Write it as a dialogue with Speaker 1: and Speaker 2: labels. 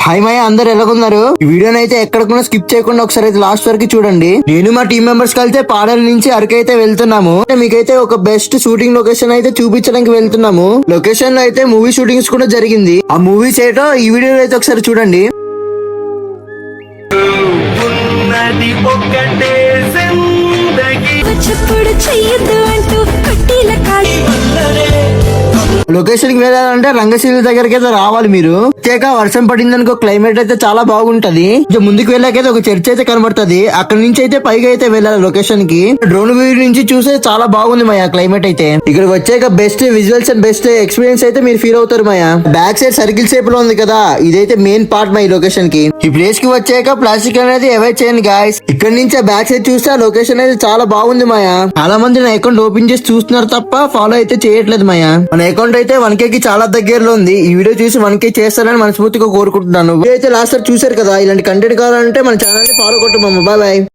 Speaker 1: Hi మాయ, అందరు ఎలాగున్నారు? ఈ వీడియోని అయితే ఎక్కడికైనా స్కిప్ చేయకుండా ఒకసారి అయితే లాస్ట్ వరకు చూడండి. నేను మా టీం మెంబర్స్ కలితే పాడల నుంచి అరకైతే వెళ్తున్నాము. మీకైతే ఒక బెస్ట్ షూటింగ్ లొకేషన్ అయితే చూపించడానికి వెళ్తున్నాము. లొకేషన్ లో అయితే మూవీ షూటింగ్స్ కూడా జరిగింది. ఆ మూవీస్ ఏటో ఈ వీడియోలో అయితే ఒకసారి చూడండి. లొకేషన్ కి వెళ్ళాలంటే రంగశీల దగ్గరికి అయితే రావాలి మీరు. వచ్చాక వర్షం పడింది అనుకో, క్లైమేట్ అయితే చాలా బాగుంటది. ముందుకు వెళ్ళాకైతే ఒక చర్చ్ అయితే కనబడుతుంది. అక్కడ నుంచి అయితే పైగా అయితే వెళ్ళాలి లొకేషన్ కి. డ్రోన్ వ్యూ నుంచి చూస్తే చాలా బాగుంది మాయా క్లైమేట్ అయితే. ఇక్కడ వచ్చాక best visuals and best experience అయితే మీరు ఫీల్ అవుతారు మాయా. బ్యాక్ సైడ్ సర్కిల్ షేప్ లో ఉంది కదా, ఇదైతే మెయిన్ పార్ట్ మా ఈ లొకేషన్ కి. ఈ ప్లేస్ కి వచ్చాక ప్లాస్టిక్ అనేది అవాయిడ్ చేయండి గాయస్. ఇక్కడ నుంచి బ్యాక్ సైడ్ చూస్తే ఆ లొకేషన్ అయితే చాలా బాగుంది మాయా. చాలా మంది నా అకౌంట్ ఓపెన్ చేసి చూస్తున్నారు తప్ప ఫాలో అయితే చేయట్లేదు మాయా. మన అకౌంట్ అయితే 1K కి చాలా దగ్గరలో ఉంది. ఈ వీడియో చూసి 1K చేస్తారని మనస్ఫూర్తిగా కోరుకుంటున్నాను. అయితే లాస్ట్ చూసారు కదా, ఇలాంటి కంటెంట్ కావాలంటే మన ఛానల్ ని ఫాలో కొట్టు. Bye bye.